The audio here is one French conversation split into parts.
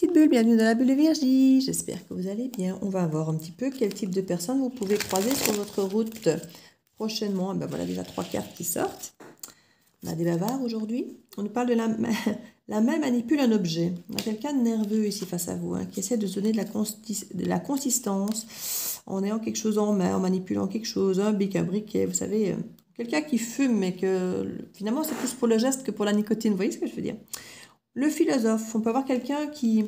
Petite bulle, bienvenue dans la bulle de Virgie. J'espère que vous allez bien. On va voir un petit peu quel type de personnes vous pouvez croiser sur votre route prochainement. Ben voilà déjà 3 cartes qui sortent. On a des bavards aujourd'hui. On nous parle de la main manipule un objet. On a quelqu'un de nerveux ici face à vous, qui essaie de se donner de la consistance en ayant quelque chose en main, en manipulant quelque chose, un bic, un briquet, vous savez. Quelqu'un qui fume, mais que finalement c'est plus pour le geste que pour la nicotine. Vous voyez ce que je veux dire? Le philosophe, on peut avoir quelqu'un qui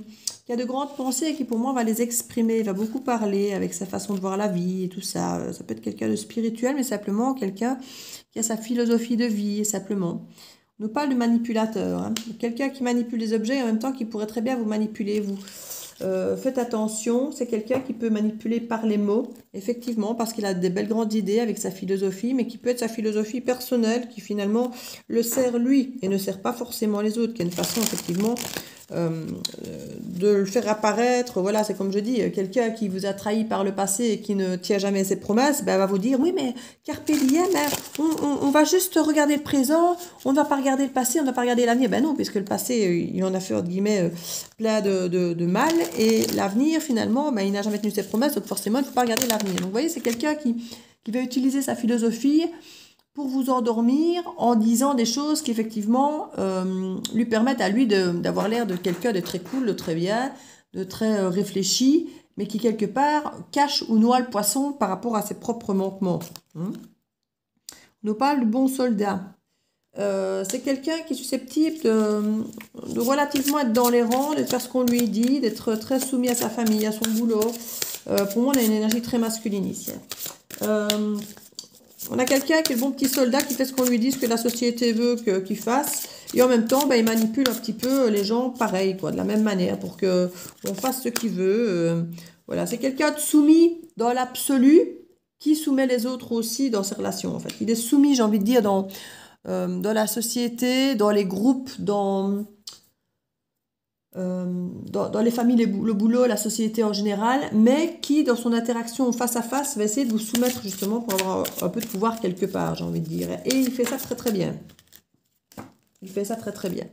a de grandes pensées et qui pour moi va les exprimer, va beaucoup parler avec sa façon de voir la vie et tout ça. Ça peut être quelqu'un de spirituel, mais simplement quelqu'un qui a sa philosophie de vie, simplement. On nous parle du manipulateur, quelqu'un qui manipule les objets et en même temps qui pourrait très bien vous manipuler, vous. Faites attention, c'est quelqu'un qui peut manipuler par les mots, effectivement, parce qu'il a des belles grandes idées avec sa philosophie, mais qui peut être sa philosophie personnelle, qui finalement le sert lui et ne sert pas forcément les autres, qui est une façon effectivement de le faire apparaître. Voilà, c'est comme je dis, quelqu'un qui vous a trahi par le passé et qui ne tient jamais ses promesses, ben, va vous dire, oui, mais carpe diem, on va juste regarder le présent, on ne va pas regarder le passé, on ne va pas regarder l'avenir. Ben non, puisque le passé, il en a fait, entre guillemets, plein de mal, et l'avenir, finalement, ben, il n'a jamais tenu ses promesses, donc forcément, il ne faut pas regarder l'avenir. Donc, vous voyez, c'est quelqu'un qui va utiliser sa philosophie pour vous endormir en disant des choses qui effectivement lui permettent à lui d'avoir l'air de quelqu'un de très cool, de très bien, de très réfléchi, mais qui quelque part cache ou noie le poisson par rapport à ses propres manquements. On nous parle du bon soldat. C'est quelqu'un qui est susceptible de relativement être dans les rangs, de faire ce qu'on lui dit, d'être très soumis à sa famille, à son boulot. Pour moi, on a une énergie très masculine ici. On a quelqu'un qui est le bon petit soldat qui fait ce qu'on lui dit, ce que la société veut qu'il fasse. Et en même temps, ben, il manipule un petit peu les gens pareil, quoi, de la même manière, pour qu'on fasse ce qu'il veut. Voilà, c'est quelqu'un de soumis dans l'absolu, qui soumet les autres aussi dans ses relations. En fait, il est soumis, j'ai envie de dire, dans la société, dans les groupes, dans les familles, le boulot, la société en général, mais qui, dans son interaction face à face, va essayer de vous soumettre justement pour avoir un peu de pouvoir quelque part, j'ai envie de dire. Et il fait ça très très bien. Il fait ça très très bien.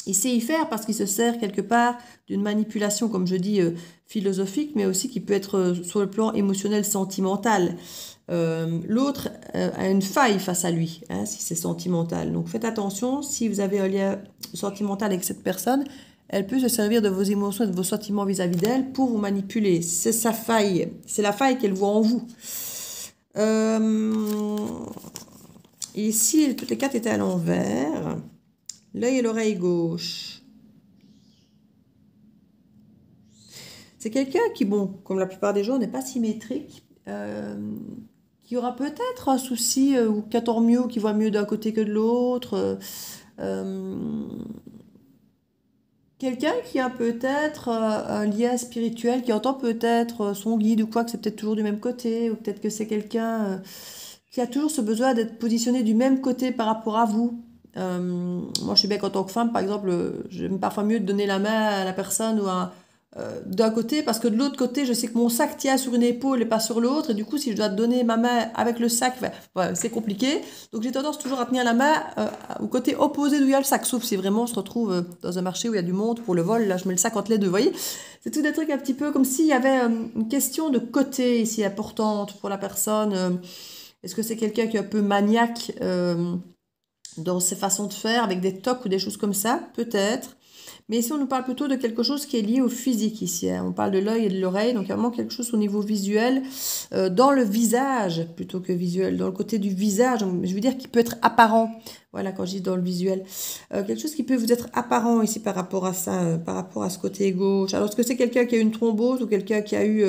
Il sait y faire parce qu'il se sert quelque part d'une manipulation, comme je dis, philosophique, mais aussi qui peut être sur le plan émotionnel, sentimental. L'autre a une faille face à lui, si c'est sentimental. Donc faites attention, si vous avez un lien sentimental avec cette personne, elle peut se servir de vos émotions et de vos sentiments vis-à-vis d'elle pour vous manipuler. C'est sa faille, c'est la faille qu'elle voit en vous. Ici, toutes les cartes étaient à l'envers. L'œil et l'oreille gauche. C'est quelqu'un qui, bon, comme la plupart des gens, n'est pas symétrique. Qui aura peut-être un souci, ou qui attend mieux, ou qui voit mieux d'un côté que de l'autre. Quelqu'un qui a peut-être un lien spirituel, qui entend peut-être son guide ou quoi, que c'est peut-être toujours du même côté, ou peut-être que c'est quelqu'un qui a toujours ce besoin d'être positionné du même côté par rapport à vous. Moi, je sais bien qu'en tant que femme, par exemple, j'aime parfois mieux de donner la main à la personne ou d'un côté, parce que de l'autre côté, je sais que mon sac tient sur une épaule et pas sur l'autre, et du coup, si je dois donner ma main avec le sac, c'est compliqué. Donc, j'ai tendance toujours à tenir la main au côté opposé d'où il y a le sac, sauf si vraiment on se retrouve dans un marché où il y a du monde pour le vol, là, je mets le sac entre les deux, vous voyez. C'est tout des trucs un petit peu comme s'il y avait une question de côté ici importante pour la personne. Est-ce que c'est quelqu'un qui est un peu maniaque dans ses façons de faire, avec des tocs ou des choses comme ça? Peut-être. Mais ici, on nous parle plutôt de quelque chose qui est lié au physique ici. On parle de l'œil et de l'oreille, donc il y a vraiment quelque chose au niveau visuel, dans le visage plutôt que visuel, dans le côté du visage, je veux dire qui peut être apparent. Voilà, quand je dis dans le visuel. Quelque chose qui peut vous être apparent ici par rapport à ça, par rapport à ce côté gauche. Alors, est-ce que c'est quelqu'un qui a eu une thrombose ou quelqu'un qui a eu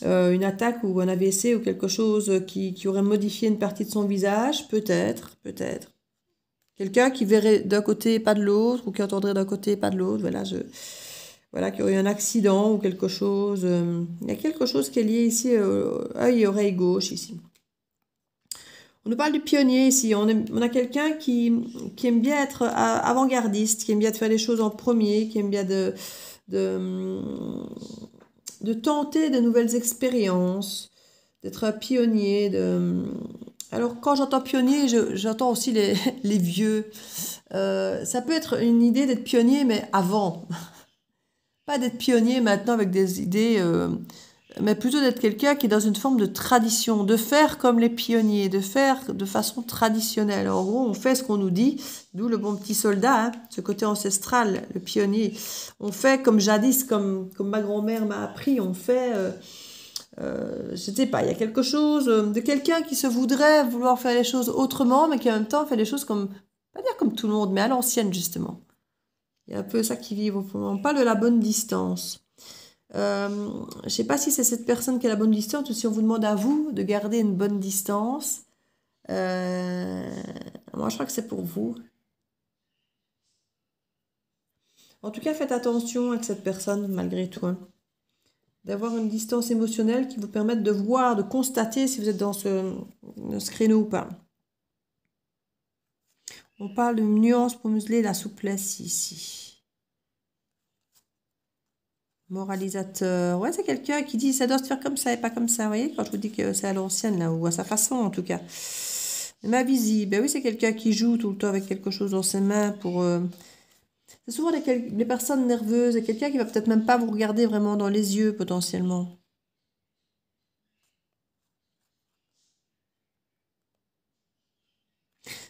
une attaque ou un AVC ou quelque chose qui aurait modifié une partie de son visage? Peut-être, peut-être. Quelqu'un qui verrait d'un côté pas de l'autre, ou qui entendrait d'un côté pas de l'autre, voilà, qui aurait eu un accident ou quelque chose. Il y a quelque chose qui est lié ici, œil et oreille gauche ici. On nous parle du pionnier ici. On a quelqu'un qui aime bien être avant-gardiste, qui aime bien faire les choses en premier, qui aime bien de tenter de nouvelles expériences, d'être un pionnier, Alors, quand j'entends pionnier, j'entends aussi les vieux. Ça peut être une idée d'être pionnier, mais avant. Pas d'être pionnier maintenant avec des idées, mais plutôt d'être quelqu'un qui est dans une forme de tradition, de faire comme les pionniers, de faire de façon traditionnelle. En gros, on fait ce qu'on nous dit, d'où le bon petit soldat, hein, ce côté ancestral, le pionnier. On fait comme jadis, comme ma grand-mère m'a appris, on fait... je sais pas, il y a quelque chose de quelqu'un qui se voudrait vouloir faire les choses autrement, mais qui en même temps fait les choses comme, pas dire comme tout le monde, mais à l'ancienne justement. Il y a un peu ça qui vit. On parle de la bonne distance. Je sais pas si c'est cette personne qui a la bonne distance ou si on vous demande à vous de garder une bonne distance. Moi, je crois que c'est pour vous. En tout cas, faites attention avec cette personne malgré tout, hein. D'avoir une distance émotionnelle qui vous permette de voir, de constater si vous êtes dans ce créneau ou pas. On parle de nuance pour museler la souplesse ici. Moralisateur. Ouais, c'est quelqu'un qui dit ça doit se faire comme ça et pas comme ça. Vous voyez, quand je vous dis que c'est à l'ancienne, là, ou à sa façon en tout cas. Ma visible. Ben oui, c'est quelqu'un qui joue tout le temps avec quelque chose dans ses mains pour... C'est souvent des personnes nerveuses et quelqu'un qui va peut-être même pas vous regarder vraiment dans les yeux potentiellement.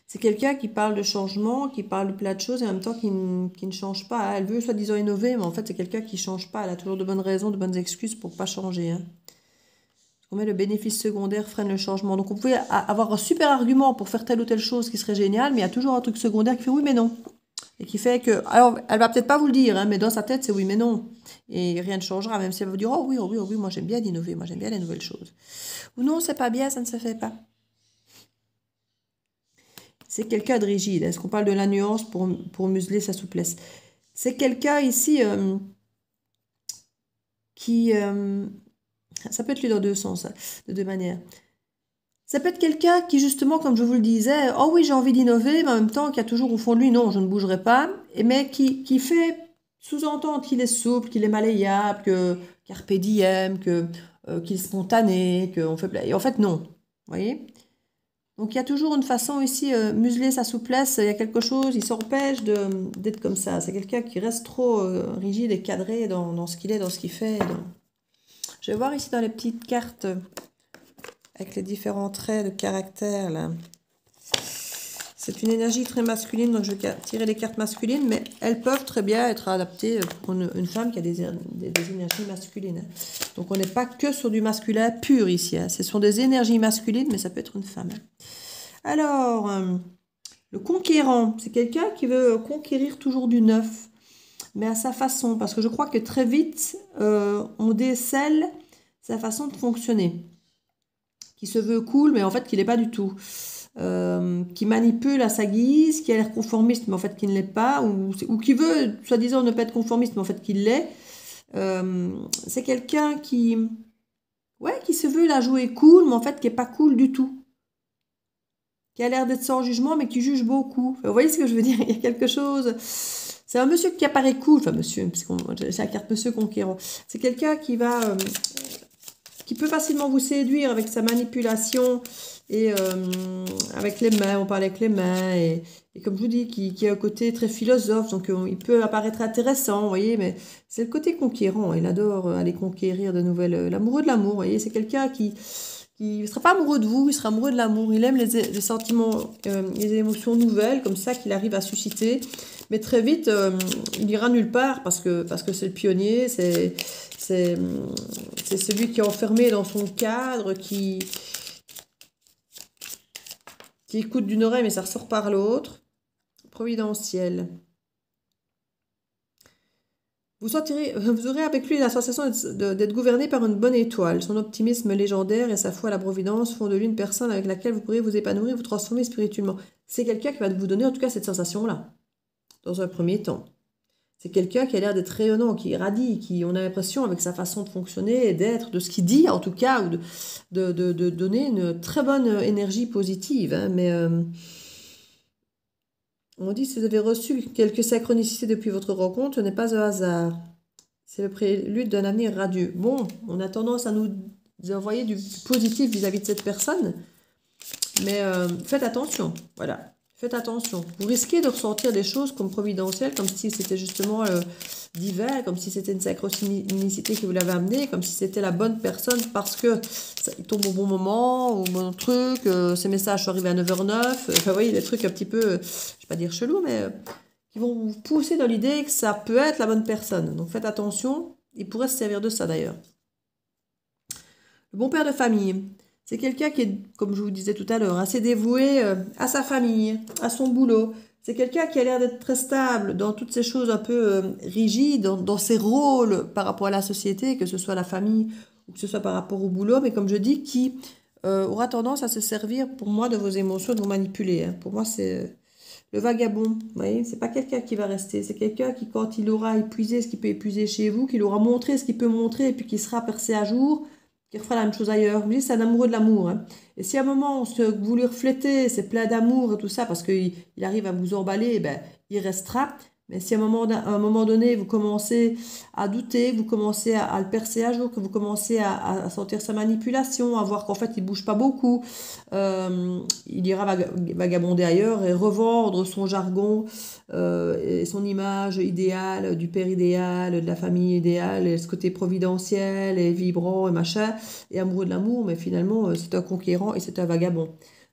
C'est quelqu'un qui parle de changement, qui parle de plein de choses et en même temps qui ne change pas. Elle veut soi-disant innover, mais en fait c'est quelqu'un qui ne change pas. Elle a toujours de bonnes raisons, de bonnes excuses pour ne pas changer, hein. On met le bénéfice secondaire freine le changement. Donc on pouvait avoir un super argument pour faire telle ou telle chose qui serait génial, mais il y a toujours un truc secondaire qui fait oui mais non. Et qui fait que... Alors elle va peut-être pas vous le dire, hein, mais dans sa tête c'est oui mais non. Et rien ne changera, même si elle va vous dire oh oui, oh oui, oh oui, moi j'aime bien innover, moi j'aime bien les nouvelles choses. Ou non, c'est pas bien, ça ne se fait pas. C'est quelqu'un de rigide. Est-ce qu'on parle de la nuance pour museler sa souplesse? C'est quelqu'un ici qui... ça peut être lu dans deux sens, hein, de deux manières. Ça peut être quelqu'un qui, justement, comme je vous le disais, oh oui, j'ai envie d'innover, mais en même temps, qui a toujours au fond de lui, non, je ne bougerai pas, mais qui fait sous-entendre qu'il est souple, qu'il est malléable, que carpe diem, qu'il est spontané, qu'on fait... Et en fait, non. Vous voyez? Donc, il y a toujours une façon ici, museler sa souplesse, il y a quelque chose, il s'empêche d'être comme ça. C'est quelqu'un qui reste trop rigide et cadré dans ce qu'il est, dans ce qu'il fait. Je vais voir ici dans les petites cartes, avec les différents traits de caractère, là. C'est une énergie très masculine, donc je vais tirer les cartes masculines, mais elles peuvent très bien être adaptées pour une femme qui a des énergies masculines. Donc on n'est pas que sur du masculin pur ici, hein. Ce sont des énergies masculines, mais ça peut être une femme. Alors, le conquérant, c'est quelqu'un qui veut conquérir toujours du neuf, mais à sa façon, parce que je crois que très vite, on décèle sa façon de fonctionner, qui se veut cool, mais en fait qui n'est pas du tout. Qui manipule à sa guise, qui a l'air conformiste, mais en fait qui ne l'est pas, ou qui veut, soi-disant, ne pas être conformiste, mais en fait qui l'est. C'est quelqu'un qui se veut la jouer cool, mais en fait qui n'est pas cool du tout. Qui a l'air d'être sans jugement, mais qui juge beaucoup. Enfin, vous voyez ce que je veux dire? Il y a quelque chose... C'est un monsieur qui apparaît cool, enfin monsieur, c'est la carte monsieur conquérant. C'est quelqu'un qui va... qui peut facilement vous séduire avec sa manipulation et avec les mains, on parle avec les mains, et comme je vous dis, qui a un côté très philosophe, donc il peut apparaître intéressant, vous voyez, mais c'est le côté conquérant, il adore aller conquérir de nouvelles, l'amoureux de l'amour, vous voyez, c'est quelqu'un qui ne sera pas amoureux de vous, il sera amoureux de l'amour, il aime les sentiments, les émotions nouvelles, comme ça qu'il arrive à susciter, mais très vite, il ira nulle part, parce que c'est le pionnier, c'est celui qui est enfermé dans son cadre, qui écoute d'une oreille, mais ça ressort par l'autre. Providentiel. Vous aurez avec lui la sensation d'être gouverné par une bonne étoile. Son optimisme légendaire et sa foi à la providence font de lui une personne avec laquelle vous pourrez vous épanouir, vous transformer spirituellement. C'est quelqu'un qui va vous donner en tout cas cette sensation-là, dans un premier temps. C'est quelqu'un qui a l'air d'être rayonnant, qui irradie, qui, on a l'impression, avec sa façon de fonctionner et d'être, de ce qu'il dit en tout cas, ou de donner une très bonne énergie positive, hein, mais... on dit, si vous avez reçu quelques synchronicités depuis votre rencontre, ce n'est pas un hasard. C'est le prélude d'un avenir radieux. Bon, on a tendance à nous envoyer du positif vis-à-vis de cette personne, mais faites attention, voilà. Faites attention. Vous risquez de ressentir des choses comme providentielles, comme si c'était justement divin, comme si c'était une synchronicité qui vous l'avait amené, comme si c'était la bonne personne parce que il tombe au bon moment, au bon truc, ces messages sont arrivés à 9h09. Enfin, vous voyez, des trucs un petit peu, je ne vais pas dire chelou, mais qui vont vous pousser dans l'idée que ça peut être la bonne personne. Donc faites attention, il pourrait se servir de ça d'ailleurs. Le bon père de famille. C'est quelqu'un qui est, comme je vous disais tout à l'heure, assez dévoué à sa famille, à son boulot. C'est quelqu'un qui a l'air d'être très stable dans toutes ces choses un peu rigides, dans ses rôles par rapport à la société, que ce soit la famille ou que ce soit par rapport au boulot, mais comme je dis, qui aura tendance à se servir pour moi de vos émotions, de vous manipuler. Hein. Pour moi, c'est le vagabond. Vous voyez, c'est pas quelqu'un qui va rester, c'est quelqu'un qui, quand il aura épuisé ce qu'il peut épuiser chez vous, qu'il aura montré ce qu'il peut montrer et puis qui sera percé à jour, qui refera la même chose ailleurs. Vous voyez, c'est un amoureux de l'amour. Hein. Et si à un moment, vous lui reflétez, c'est plein d'amour et tout ça, parce qu'il arrive à vous emballer, ben, il restera. Mais si à un moment donné, vous commencez à douter, vous commencez à le percer à jour, que vous commencez à sentir sa manipulation, à voir qu'en fait, il bouge pas beaucoup, il ira vagabonder ailleurs et revendre son jargon et son image idéale, du père idéal, de la famille idéale, et ce côté providentiel et vibrant et machin, et amoureux de l'amour, mais finalement, c'est un conquérant et c'est un vagabond.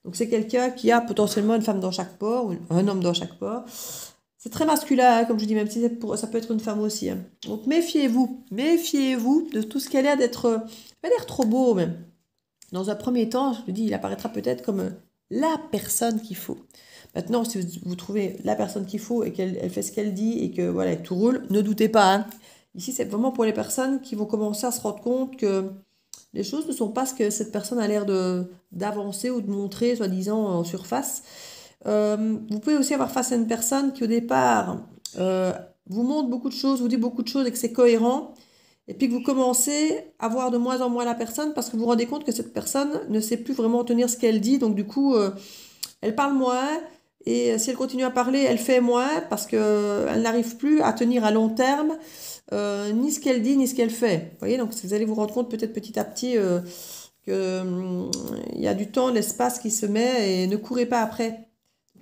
Donc c'est quelqu'un qui a potentiellement une femme dans chaque port, un homme dans chaque port. C'est très masculin, hein, comme je dis, même si ça peut être une femme aussi. Hein. Donc méfiez-vous de tout ce qui a l'air d'être, pas l'air trop beau même. Dans un premier temps, je vous dis, il apparaîtra peut-être comme la personne qu'il faut. Maintenant, si vous trouvez la personne qu'il faut et qu'elle fait ce qu'elle dit et que voilà, tout roule, ne doutez pas. Hein. Ici, c'est vraiment pour les personnes qui vont commencer à se rendre compte que les choses ne sont pas ce que cette personne a l'air d'avancer ou de montrer, soi-disant, en surface. Vous pouvez aussi avoir face à une personne qui au départ vous montre beaucoup de choses, vous dit beaucoup de choses et que c'est cohérent, et puis que vous commencez à voir de moins en moins la personne parce que vous vous rendez compte que cette personne ne sait plus vraiment tenir ce qu'elle dit, donc du coup elle parle moins, et si elle continue à parler, elle fait moins parce qu'elle n'arrive plus à tenir à long terme ni ce qu'elle dit ni ce qu'elle fait. Vous voyez, donc vous allez vous rendre compte peut-être petit à petit qu'il y a du temps, l'espace qui se met, et ne courez pas après.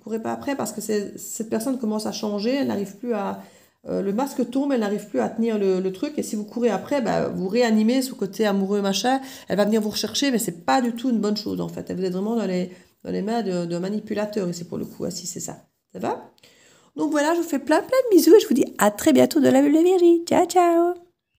Courez pas après parce que cette personne commence à changer, elle n'arrive plus à... le masque tombe, elle n'arrive plus à tenir le truc, et si vous courez après, bah, vous réanimez ce côté amoureux, machin, elle va venir vous rechercher, mais c'est pas du tout une bonne chose en fait. Vous êtes vraiment dans les mains d'un manipulateur ici pour le coup, si c'est ça. Ça va? Donc voilà, je vous fais plein de bisous et je vous dis à très bientôt de la Bulle de Virginie. Ciao, ciao!